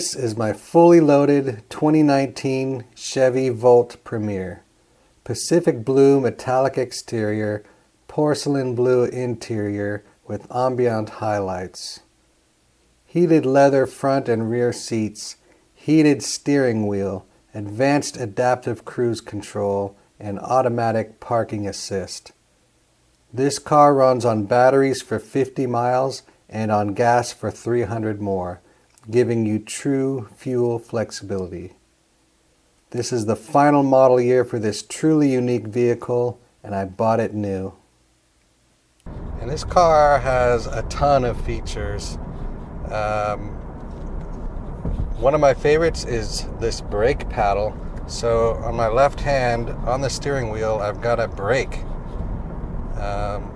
This is my fully loaded 2019 Chevy Volt Premier. Pacific blue metallic exterior, porcelain blue interior with ambient highlights. Heated leather front and rear seats, heated steering wheel, advanced adaptive cruise control, and automatic parking assist. This car runs on batteries for 50 miles and on gas for 300 more, giving you true fuel flexibility. This is the final model year for this truly unique vehicle, and I bought it new. And this car has a ton of features. One of my favorites is this brake paddle. So on my left hand, on the steering wheel, I've got a brake.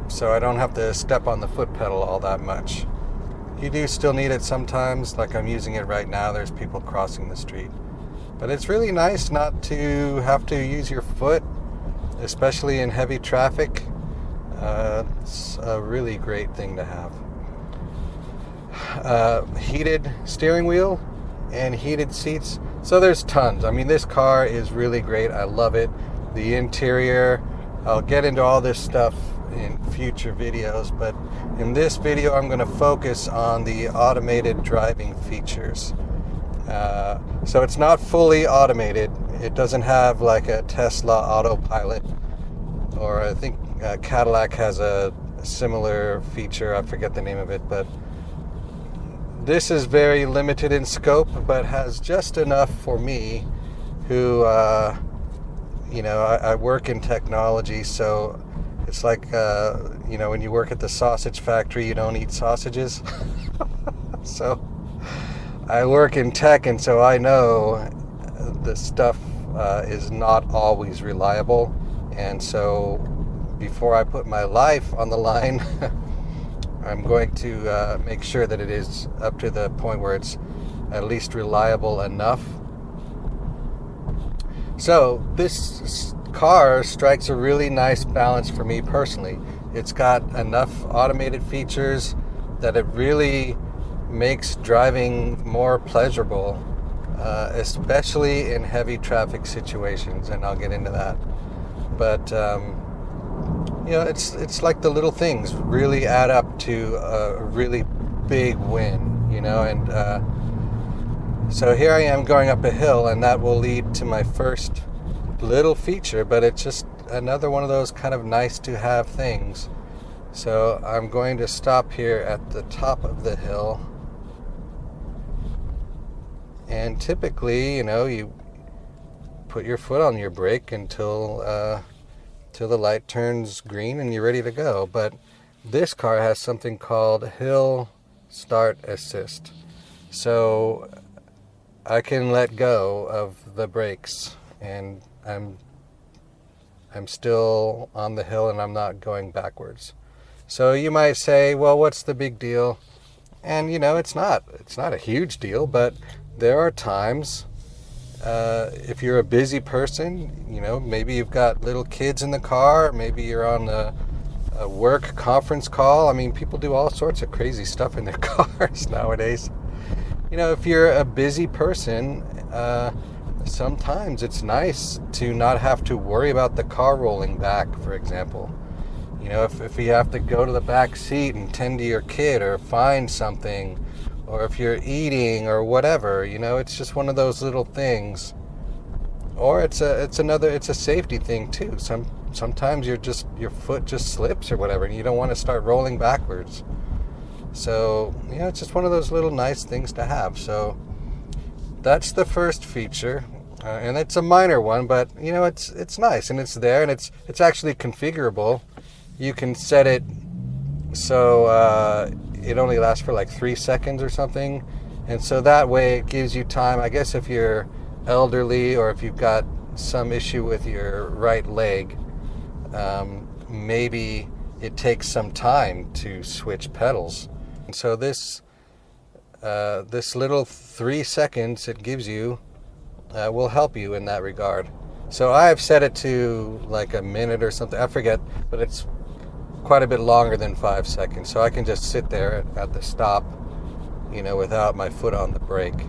So I don't have to step on the foot pedal all that much. You do still need it sometimes, like I'm using it right now. There's people crossing the street. But it's really nice not to have to use your foot, especially in heavy traffic. It's a really great thing to have. Heated steering wheel and heated seats. So there's tons. I mean, this car is really great. I love it. The interior, I'll get into all this stuff in future videos, but in this video I'm going to focus on the automated driving features. So it's not fully automated. It doesn't have like a Tesla autopilot, or I think Cadillac has a similar feature. I forget the name of it, but this is very limited in scope, but has just enough for me who, I work in technology, so it's like, when you work at the sausage factory, you don't eat sausages. So I work in tech, and so I know the stuff is not always reliable. And so before I put my life on the line, I'm going to make sure that it is up to the point where it's at least reliable enough. So this car strikes a really nice balance for me personally. It's got enough automated features that it really makes driving more pleasurable, especially in heavy traffic situations, and I'll get into that. But it's like the little things really add up to a really big win, and so here I am going up a hill, and that will lead to my first little feature, but it's just another one of those kind of nice to have things. So I'm going to stop here at the top of the hill, and typically, you put your foot on your brake until the light turns green and you're ready to go. But this car has something called Hill Start Assist. So I can let go of the brakes, and I'm still on the hill and I'm not going backwards. So you might say, well, what's the big deal? And it's not a huge deal, but there are times, if you're a busy person, maybe you've got little kids in the car, maybe you're on a work conference call. I mean, people do all sorts of crazy stuff in their cars nowadays. If you're a busy person, sometimes it's nice to not have to worry about the car rolling back, for example. If you have to go to the back seat and tend to your kid or find something, or if you're eating or whatever, it's just one of those little things. Or it's a safety thing too. Sometimes your foot just slips or whatever, and you don't want to start rolling backwards. So, it's just one of those little nice things to have. So that's the first feature, and it's a minor one, but it's nice, and it's there, and it's actually configurable. You can set it so it only lasts for like 3 seconds or something, and so that way it gives you time. I guess if you're elderly or if you've got some issue with your right leg, maybe it takes some time to switch pedals. And so this little 3 seconds it gives you will help you in that regard. So I have set it to like a minute or something. I forget, but it's quite a bit longer than 5 seconds. So I can just sit there at the stop, without my foot on the brake.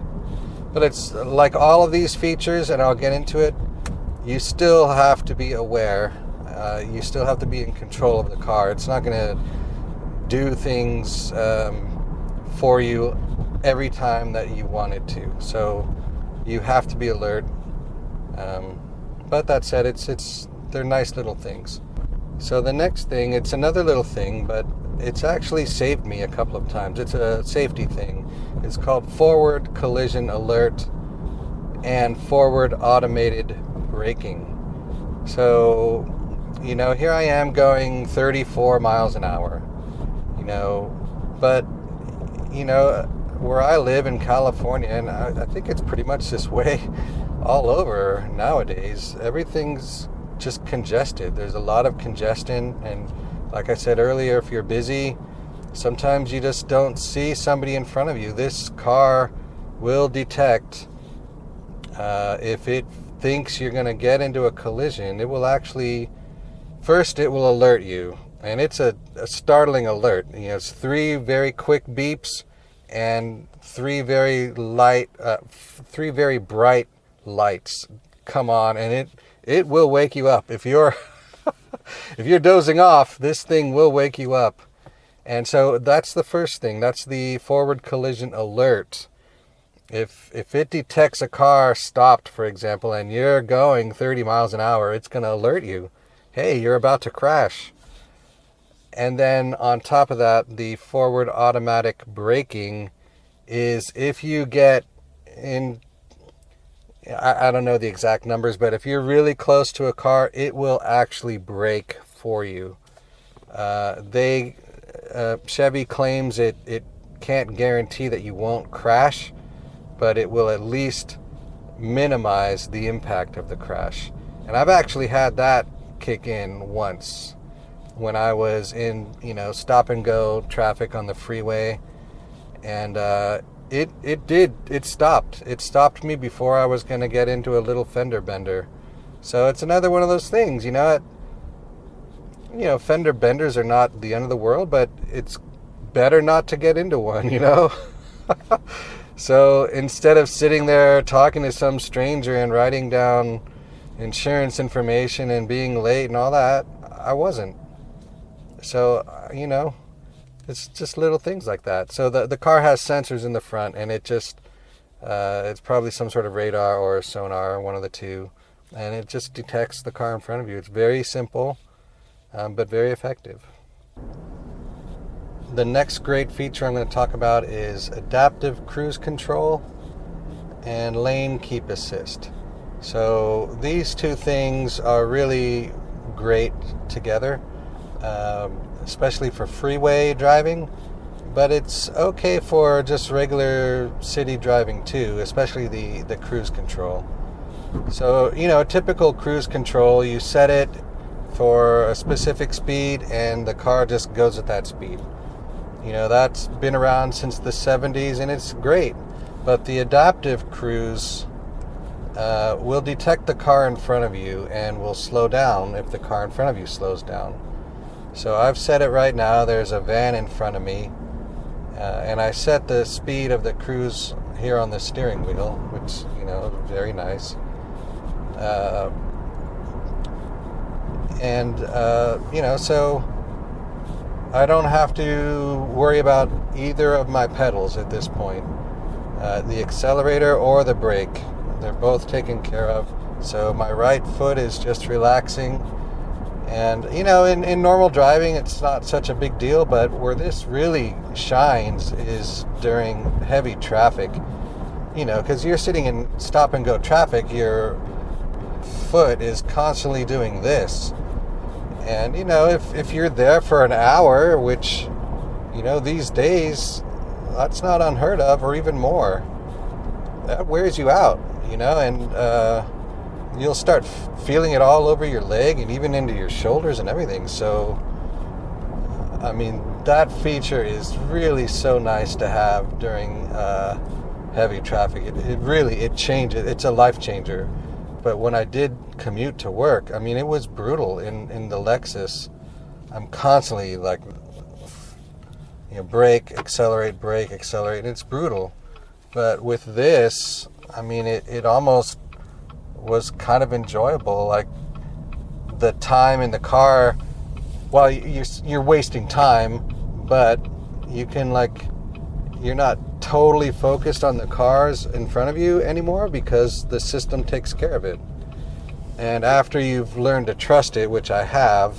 But it's like all of these features, and I'll get into it, you still have to be aware. You still have to be in control of the car. It's not going to do things for you every time that you want it to. So you have to be alert. But that said, they're nice little things. So the next thing, it's another little thing, but it's actually saved me a couple of times. It's a safety thing. It's called forward collision alert and forward automated braking. So, here I am going 34 miles an hour, but, where I live in California, and I think it's pretty much this way all over nowadays, everything's just congested. There's a lot of congestion, and like I said earlier, if you're busy, sometimes you just don't see somebody in front of you. This car will detect if it thinks you're going to get into a collision. It will actually, first it will alert you, and it's a startling alert. It's 3 very quick beeps and 3 very bright lights come on, and it will wake you up. If you're if you're dozing off, this thing will wake you up. And so that's the first thing. That's the forward collision alert. If it detects a car stopped, for example, and you're going 30 miles an hour, it's going to alert you. Hey, you're about to crash. And then on top of that, the forward automatic braking is if you get in, I don't know the exact numbers, but if you're really close to a car, it will actually brake for you. Chevy claims it can't guarantee that you won't crash, but it will at least minimize the impact of the crash. And I've actually had that kick in once when I was in, stop and go traffic on the freeway, and it stopped me before I was going to get into a little fender bender. So it's another one of those things, fender benders are not the end of the world, but it's better not to get into one, So instead of sitting there talking to some stranger and writing down insurance information and being late and all that, I wasn't. So, it's just little things like that. So the car has sensors in the front, and it just, it's probably some sort of radar or sonar, one of the two, and it just detects the car in front of you. It's very simple, but very effective. The next great feature I'm going to talk about is adaptive cruise control and lane keep assist. So these two things are really great together, especially for freeway driving, but it's okay for just regular city driving too, especially the cruise control. So, a typical cruise control, you set it for a specific speed and the car just goes at that speed. That's been around since the 70s, and it's great. But the adaptive cruise will detect the car in front of you and will slow down if the car in front of you slows down. So I've set it right now. There's a van in front of me, and I set the speed of the cruise here on the steering wheel, which, very nice. So I don't have to worry about either of my pedals at this point. The accelerator or the brake, they're both taken care of. So my right foot is just relaxing. And, in normal driving, it's not such a big deal, but where this really shines is during heavy traffic. Because you're sitting in stop and go traffic, your foot is constantly doing this. And, if you're there for an hour, which, these days, that's not unheard of, or even more, that wears you out, and you'll start feeling it all over your leg and even into your shoulders and everything. So, that feature is really so nice to have during heavy traffic. It changes. It's a life changer. But when I did commute to work, it was brutal in the Lexus. I'm constantly brake, accelerate, and it's brutal. But with this, I mean, it almost was kind of enjoyable. Like the time in the car, well, you're wasting time, but you can you're not totally focused on the cars in front of you anymore because the system takes care of it. And after you've learned to trust it, which I have,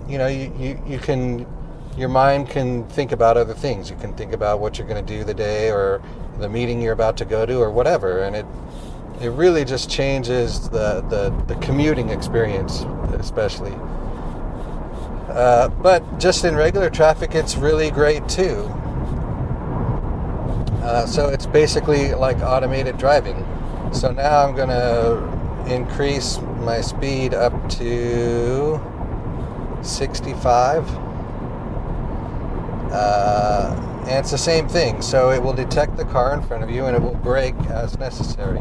you can, your mind can think about other things. You can think about what you're going to do the day or the meeting you're about to go to or whatever. And it really just changes the commuting experience, especially. But just in regular traffic, it's really great too. So it's basically like automated driving. So now I'm going to increase my speed up to 65. And it's the same thing. So it will detect the car in front of you and it will brake as necessary.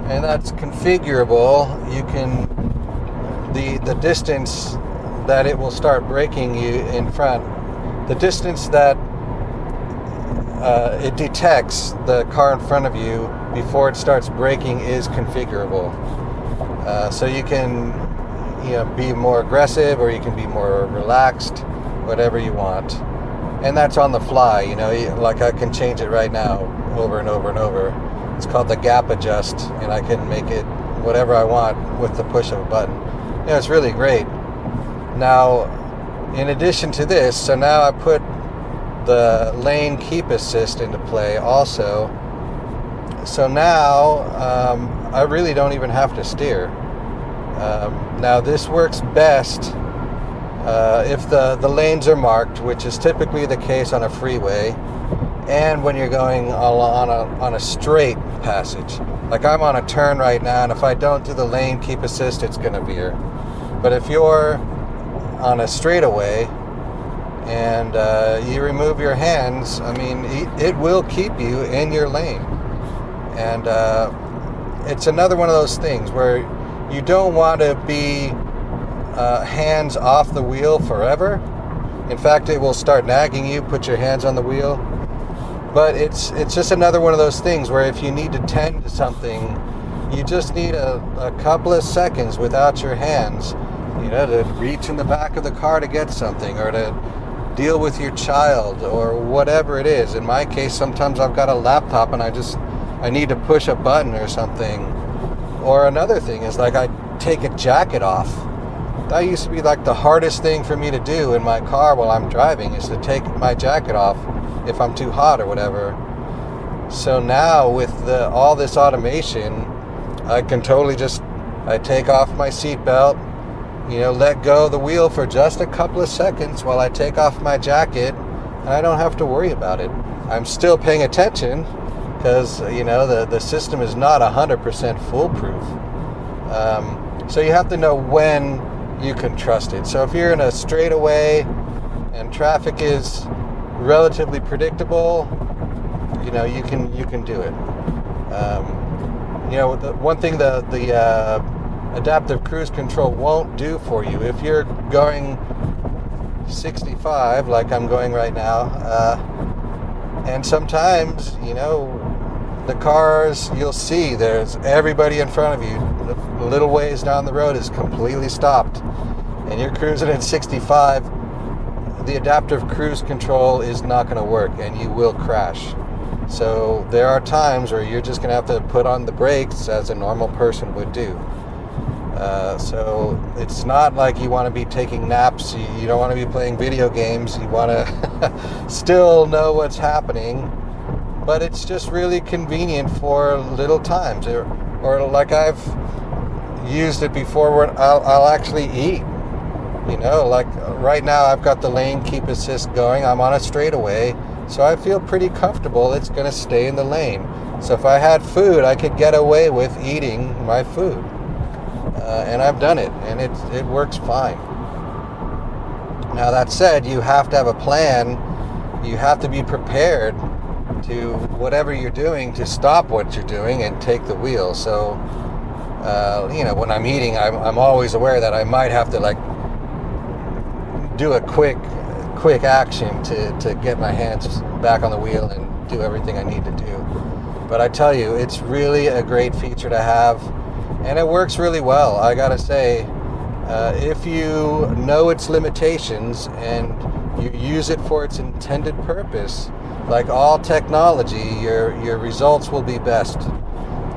And that's configurable. You can, the distance that it will start braking you in front, the distance that it detects the car in front of you before it starts braking is configurable. So you can, be more aggressive or you can be more relaxed, whatever you want. And that's on the fly, like I can change it right now over and over and over. It's called the gap adjust, and I can make it whatever I want with the push of a button. It's really great. Now, in addition to this, so now I put the lane keep assist into play also. So now I really don't even have to steer. Now this works best if the lanes are marked, which is typically the case on a freeway, and when you're going on a straight passage. Like I'm on a turn right now, and if I don't do the lane keep assist, it's going to veer. But if you're on a straightaway and you remove your hands, I mean, it will keep you in your lane. And it's another one of those things where you don't want to be hands off the wheel forever. In fact, it will start nagging you, put your hands on the wheel. But it's just another one of those things where if you need to tend to something, you just need a couple of seconds without your hands, to reach in the back of the car to get something, or to deal with your child, or whatever it is. In my case, sometimes I've got a laptop and I need to push a button or something. Or another thing is I take a jacket off. That used to be the hardest thing for me to do in my car while I'm driving, is to take my jacket off if I'm too hot or whatever. So now with all this automation, I can totally I take off my seatbelt, let go of the wheel for just a couple of seconds while I take off my jacket, and I don't have to worry about it. I'm still paying attention because, the system is not 100% foolproof. So you have to know when you can trust it. So if you're in a straightaway and traffic is relatively predictable, you can do it. The one thing the adaptive cruise control won't do for you, if you're going 65 like I'm going right now, and sometimes the cars, you'll see there's everybody in front of you a little ways down the road is completely stopped, and you're cruising at 65, the adaptive cruise control is not going to work and you will crash. So there are times where you're just going to have to put on the brakes as a normal person would do. So it's not like you want to be taking naps, you don't want to be playing video games, you want to still know what's happening, but it's just really convenient for little times. Or like I've used it before where I'll actually eat. Like right now I've got the lane keep assist going, I'm on a straightaway, so I feel pretty comfortable it's going to stay in the lane. So if I had food, I could get away with eating my food. And I've done it, and it works fine. Now that said, you have to have a plan. You have to be prepared to whatever you're doing to stop what you're doing and take the wheel. So, when I'm eating, I'm always aware that I might have to do a quick action to get my hands back on the wheel and do everything I need to do. But I tell you, it's really a great feature to have, and it works really well. I gotta say, if you know its limitations and you use it for its intended purpose, like all technology, your results will be best.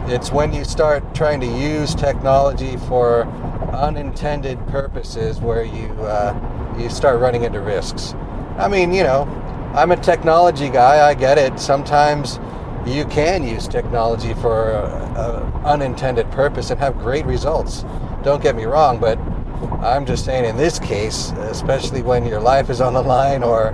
It's when you start trying to use technology for unintended purposes where you start running into risks. I mean, I'm a technology guy. I get it. Sometimes you can use technology for an unintended purpose and have great results. Don't get me wrong, but I'm just saying in this case, especially when your life is on the line, or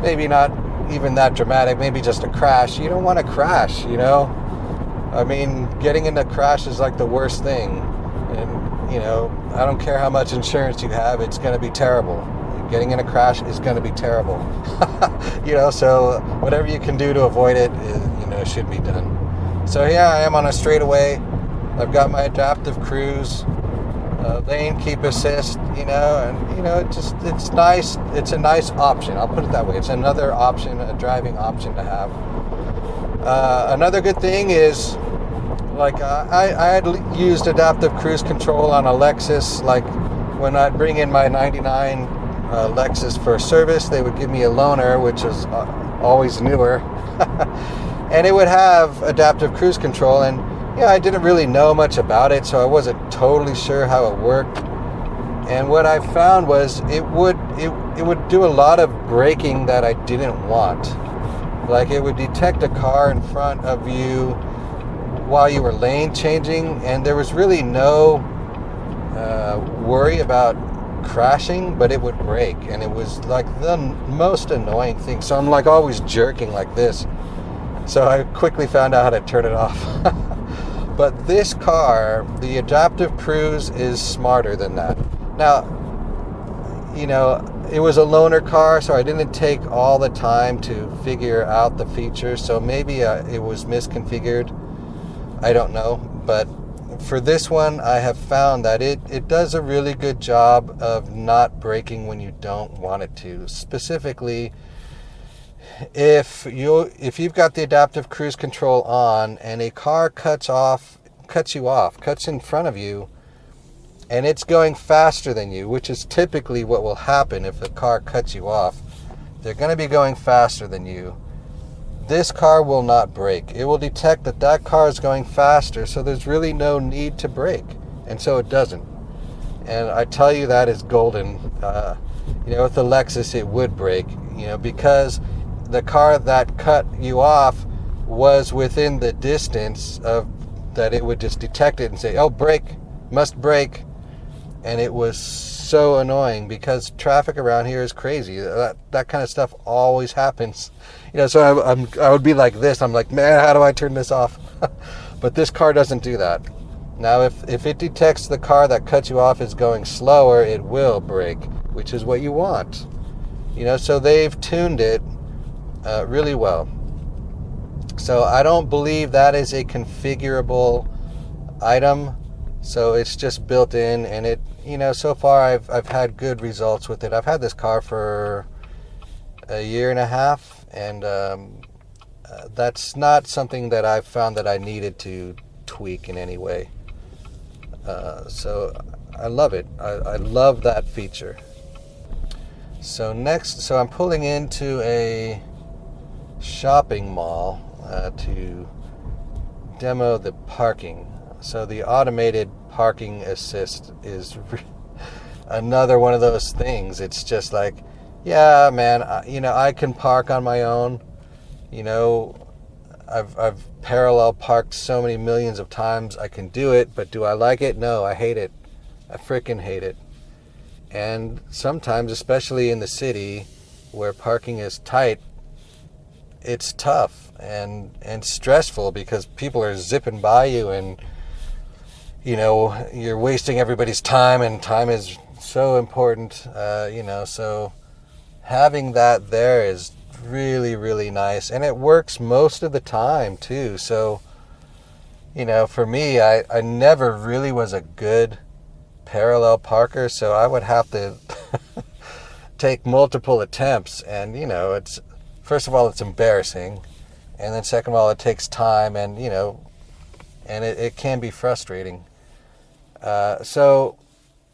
maybe not even that dramatic, maybe just a crash. You don't want to crash, I mean, getting in a crash is like the worst thing. And, I don't care how much insurance you have, it's going to be terrible. Getting in a crash is going to be terrible. So whatever you can do to avoid it, should be done. So here I am on a straightaway. I've got my adaptive cruise, lane keep assist, it's nice. It's a nice option. I'll put it that way. It's another option, a driving option to have. Another good thing is, like, I had used adaptive cruise control on a Lexus. Like, when I'd bring in my 99 Lexus for service, they would give me a loaner, which is always newer. And it would have adaptive cruise control, and I didn't really know much about it, so I wasn't totally sure how it worked. And what I found was it would do a lot of braking that I didn't want. Like, it would detect a car in front of you while you were lane changing, and there was really no worry about crashing, but it would brake, and it was like the most annoying thing. So I'm like always jerking like this. So I quickly found out how to turn it off. But this car, the adaptive cruise, is smarter than that. Now, it was a loaner car, so I didn't take all the time to figure out the features. So maybe it was misconfigured. I don't know. But for this one, I have found that it does a really good job of not braking when you don't want it to. Specifically, if you've got the adaptive cruise control on and a car cuts in front of you, and it's going faster than you, which is typically what will happen if a car cuts you off. They're going to be going faster than you. This car will not brake. It will detect that car is going faster, so there's really no need to brake, and so it doesn't. And I tell you, that is golden. With the Lexus, it would brake, because the car that cut you off was within the distance of that it would just detect it and say, oh, brake, must brake. And it was so annoying because traffic around here is crazy. That kind of stuff always happens. So I would be like this. I'm like, man, how do I turn this off? But this car doesn't do that. Now, if it detects the car that cuts you off is going slower, it will brake, which is what you want. So they've tuned it really well. So I don't believe that is a configurable item. So it's just built in, and it, so far I've had good results with it. I've had this car for a year and a half, and that's not something that I've found that I needed to tweak in any way. So I love it. I love that feature. So I'm pulling into a shopping mall to demo the parking. So the automated parking assist is another one of those things. It's just like, yeah, man, I can park on my own. I've parallel parked so many millions of times. I can do it, but do I like it? No, I hate it. I freaking hate it. And sometimes, especially in the city where parking is tight, it's tough and stressful because people are zipping by you, and you're wasting everybody's time, and time is so important. So having that there is really, really nice, and it works most of the time too. So for me, I never really was a good parallel parker, so I would have to take multiple attempts, and it's, first of all, it's embarrassing, And then second of all, it takes time, and and it can be frustrating. So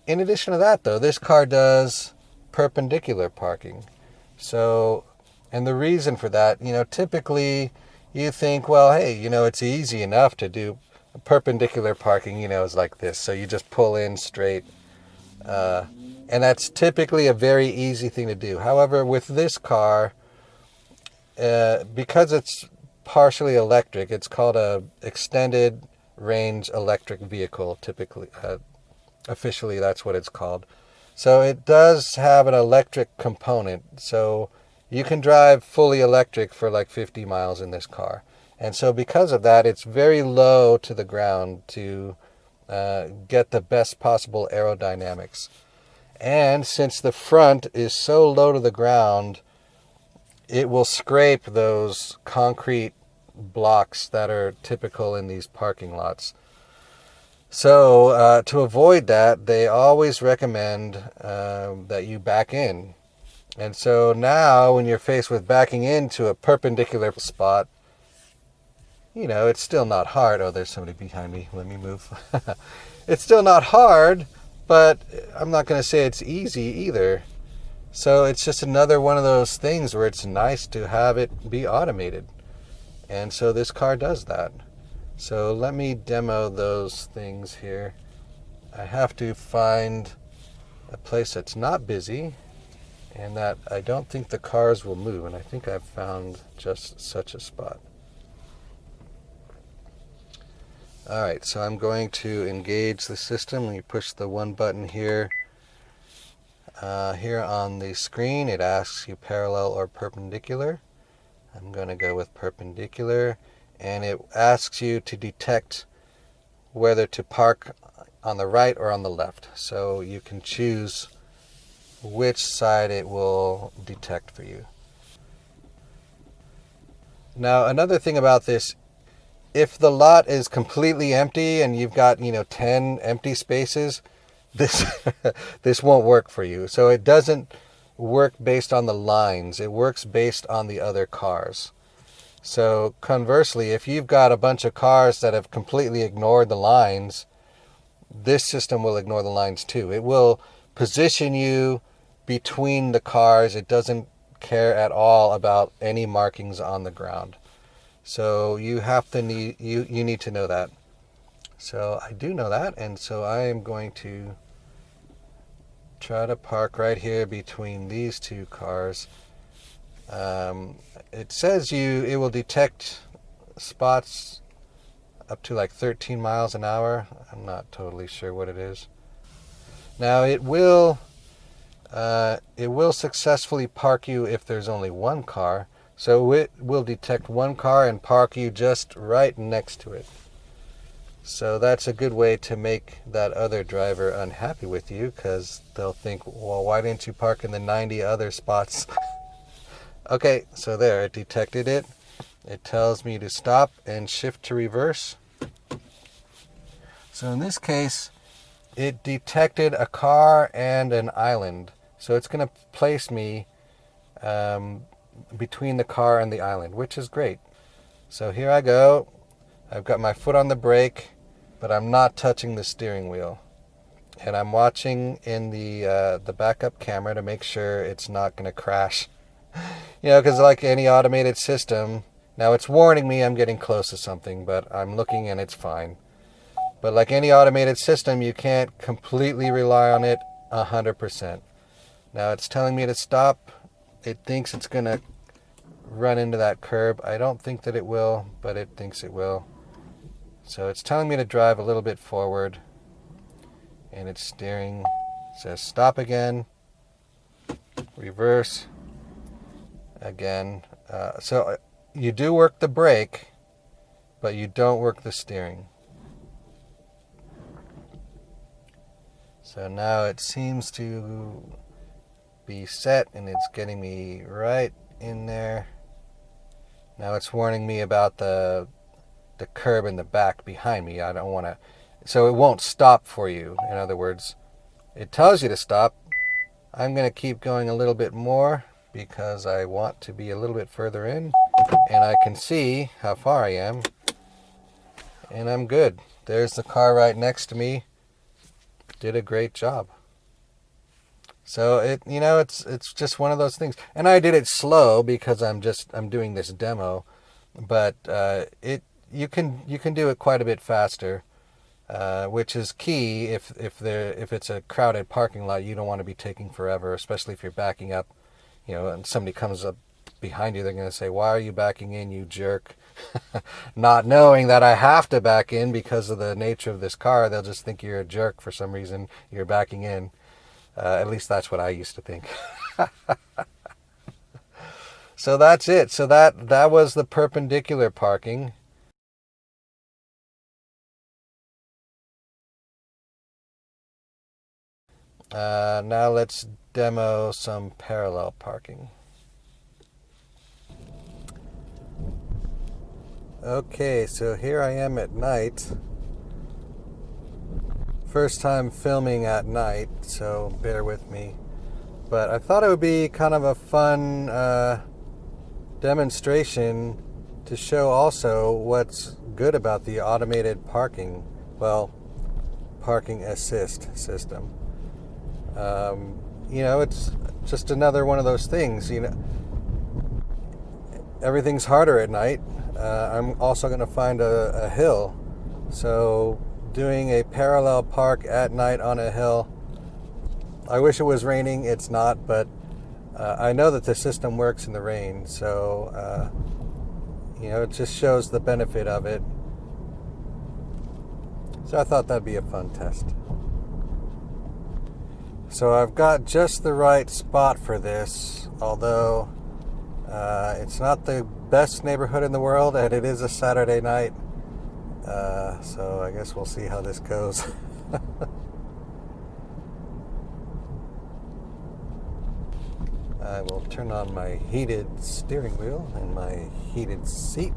in addition to that, though, this car does perpendicular parking. So, and the reason for that, typically you think, well, hey, it's easy enough to do perpendicular parking, is like this. So you just pull in straight. And that's typically a very easy thing to do. However, with this car, because it's partially electric, it's called a extended range electric vehicle, typically. Officially, that's what it's called. So it does have an electric component. So you can drive fully electric for like 50 miles in this car. And so because of that, it's very low to the ground to get the best possible aerodynamics. And since the front is so low to the ground, it will scrape those concrete blocks that are typical in these parking lots. So to avoid that, they always recommend that you back in. And so now when you're faced with backing into a perpendicular spot, it's still not hard. Oh, there's somebody behind me. Let me move. It's still not hard, but I'm not going to say it's easy either. So it's just another one of those things where it's nice to have it be automated. And so this car does that. So let me demo those things here. I have to find a place that's not busy and that I don't think the cars will move. And I think I've found just such a spot. Alright, so I'm going to engage the system. When you push the one button here, here on the screen, it asks you parallel or perpendicular. I'm going to go with perpendicular. And it asks you to detect whether to park on the right or on the left. So you can choose which side it will detect for you. Now, another thing about this, if the lot is completely empty and you've got, 10 empty spaces, this this won't work for you. So it doesn't work based on the lines. It works based on the other cars. So conversely, if you've got a bunch of cars that have completely ignored the lines, this system will ignore the lines too. It will position you between the cars. It doesn't care at all about any markings on the ground. So you need to know that. So I do know that, and so I am going to try to park right here between these two cars. It says it will detect spots up to like 13 miles an hour. I'm not totally sure what it is. Now it will successfully park you if there's only one car. So it will detect one car and park you just right next to it. So that's a good way to make that other driver unhappy with you, because they'll think, well, why didn't you park in the 90 other spots? Okay, so there, it detected it. It tells me to stop and shift to reverse. So in this case, it detected a car and an island. So it's going to place me between the car and the island, which is great. So here I go. I've got my foot on the brake, but I'm not touching the steering wheel. And I'm watching in the backup camera to make sure it's not going to crash. Because like any automated system, now it's warning me I'm getting close to something, but I'm looking and it's fine. But like any automated system, you can't completely rely on it 100%. Now it's telling me to stop. It thinks it's going to run into that curb. I don't think that it will, but it thinks it will. So it's telling me to drive a little bit forward. And it's steering. It says stop again. Reverse. Again. So you do work the brake, but you don't work the steering. So now it seems to be set, and it's getting me right in there. Now it's warning me about the curb in the back behind me. I don't want to, so it won't stop for you. In other words, it tells you to stop. I'm going to keep going a little bit more because I want to be a little bit further in. and I can see how far I am, and I'm good. There's the car right next to me. Did a great job. So it's just one of those things. And I did it slow because I'm doing this demo, but you can do it quite a bit faster, which is key if it's a crowded parking lot. You don't want to be taking forever, especially if you're backing up, and somebody comes up behind you. They're going to say, "Why are you backing in, you jerk?" Not knowing that I have to back in because of the nature of this car. They'll just think you're a jerk for some reason. You're backing in. At least that's what I used to think. So that's it. So that was the perpendicular parking. Now let's demo some parallel parking. Okay, so here I am at night. First time filming at night, so bear with me. But I thought it would be kind of a fun demonstration to show also what's good about the automated parking, parking assist system. It's just another one of those things. Everything's harder at night. I'm also going to find a hill, so doing a parallel park at night on a hill. I wish it was raining. It's not, but I know that the system works in the rain, so it just shows the benefit of it. So I thought that'd be a fun test. So I've got just the right spot for this, although it's not the best neighborhood in the world, and it is a Saturday night. So I guess we'll see how this goes. I will turn on my heated steering wheel and my heated seat.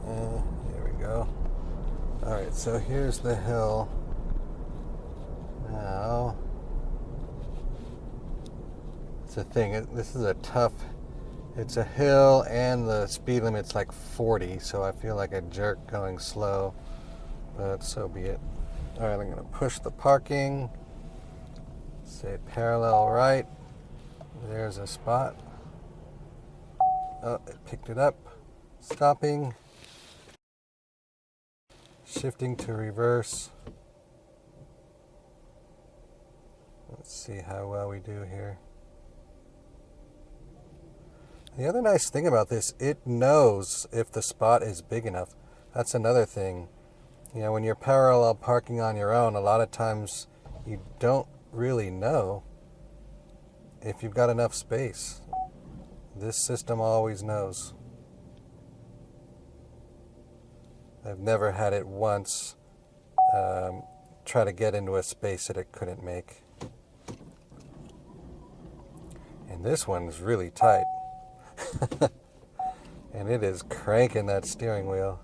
Here we go. Alright, so here's the hill. Now, it's a thing. This is it's a hill and the speed limit's like 40, so I feel like a jerk going slow, but so be it. Alright, I'm going to push the parking. Say parallel right. There's a spot. Oh, it picked it up. Stopping. Shifting to reverse. Let's see how well we do here. The other nice thing about this, it knows if the spot is big enough. That's another thing. When you're parallel parking on your own, a lot of times you don't really know if you've got enough space. This system always knows. I've never had it once try to get into a space that it couldn't make. And this one's really tight. And it is cranking that steering wheel.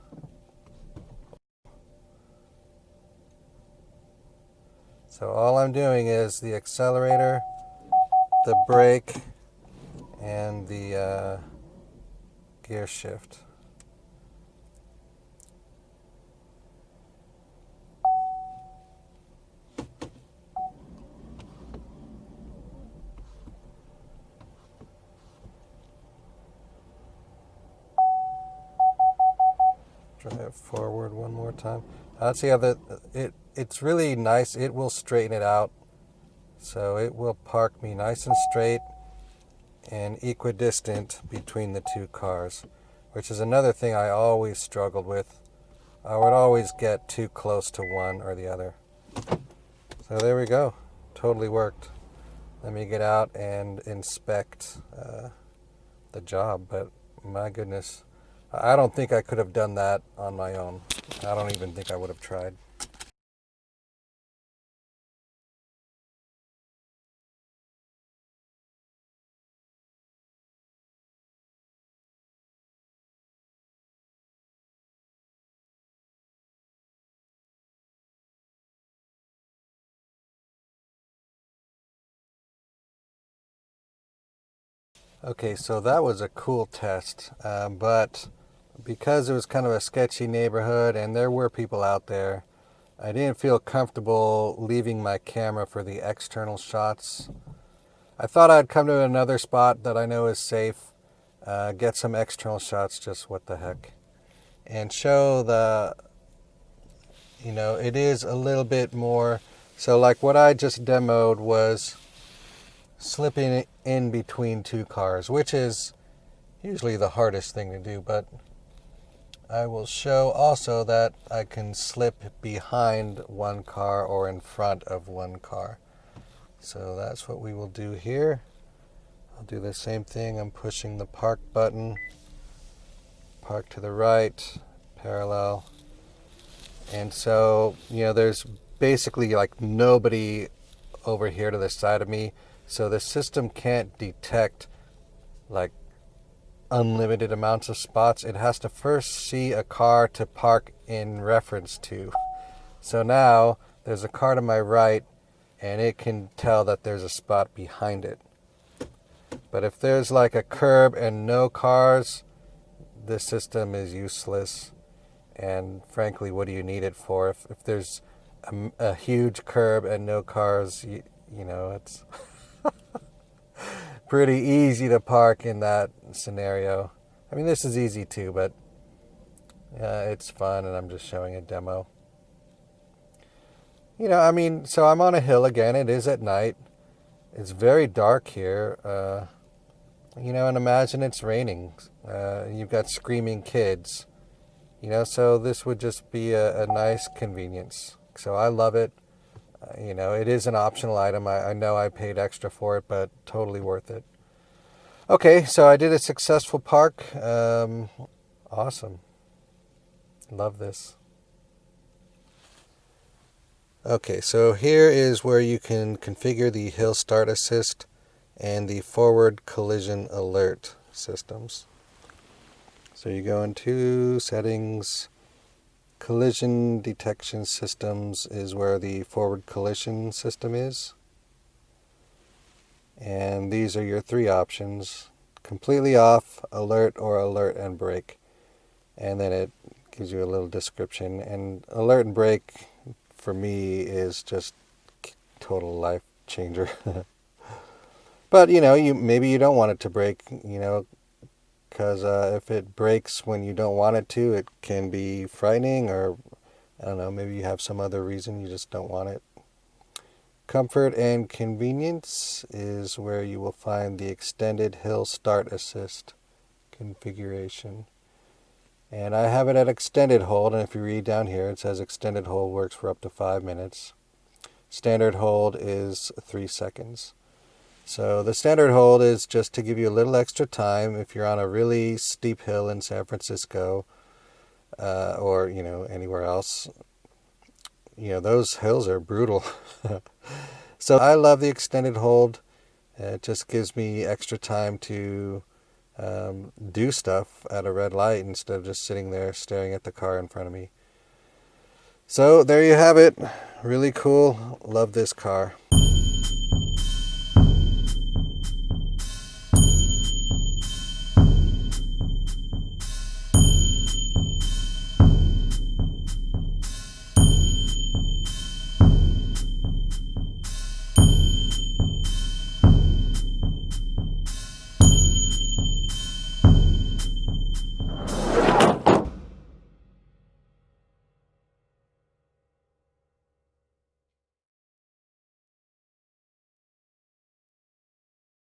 So all I'm doing is the accelerator, the brake, and the gear shift. Drive forward one more time. That's the other. It's really nice. It will straighten it out, so it will park me nice and straight and equidistant between the two cars, which is another thing I always struggled with. I would always get too close to one or the other. So there we go. Totally worked. Let me get out and inspect the job, but my goodness, I don't think I could have done that on my own. I don't even think I would have tried. Okay, so that was a cool test, but because it was kind of a sketchy neighborhood and there were people out there, I didn't feel comfortable leaving my camera for the external shots. I thought I'd come to another spot that I know is safe, get some external shots, just what the heck, and show it is a little bit more. So like what I just demoed was slipping in between two cars, which is usually the hardest thing to do, but I will show also that I can slip behind one car or in front of one car. So that's what we will do here. I'll do the same thing. I'm pushing the park button. Park to the right, parallel. And so, there's basically like nobody over here to the side of me. So the system can't detect like unlimited amounts of spots. It has to first see a car to park in reference to. So now there's a car to my right and it can tell that there's a spot behind it. But if there's like a curb and no cars, this system is useless. And frankly, what do you need it for? If there's a huge curb and no cars, it's pretty easy to park in that scenario. I mean, this is easy too, but it's fun and I'm just showing a demo. So I'm on a hill again. It is at night. It's very dark here. And imagine it's raining. You've got screaming kids. So this would just be a nice convenience. So I love it. It is an optional item. I know I paid extra for it, but totally worth it. Okay, so I did a successful park. Awesome. Love this. Okay, so here is where you can configure the hill start assist and the forward collision alert systems. So you go into settings, collision detection systems is where the forward collision system is. And these are your three options: completely off, alert, or alert and brake. And then it gives you a little description. And alert and brake for me is just total life changer. But maybe you don't want it to brake, because if it breaks when you don't want it to, it can be frightening, or I don't know, maybe you have some other reason you just don't want it. Comfort and convenience is where you will find the extended hill start assist configuration. And I have it at extended hold, and if you read down here, it says extended hold works for up to 5 minutes. Standard hold is 3 seconds. So the standard hold is just to give you a little extra time if you're on a really steep hill in San Francisco, or anywhere else. Those hills are brutal. So I love the extended hold. It just gives me extra time to do stuff at a red light instead of just sitting there staring at the car in front of me. So there you have it. Really cool. Love this car.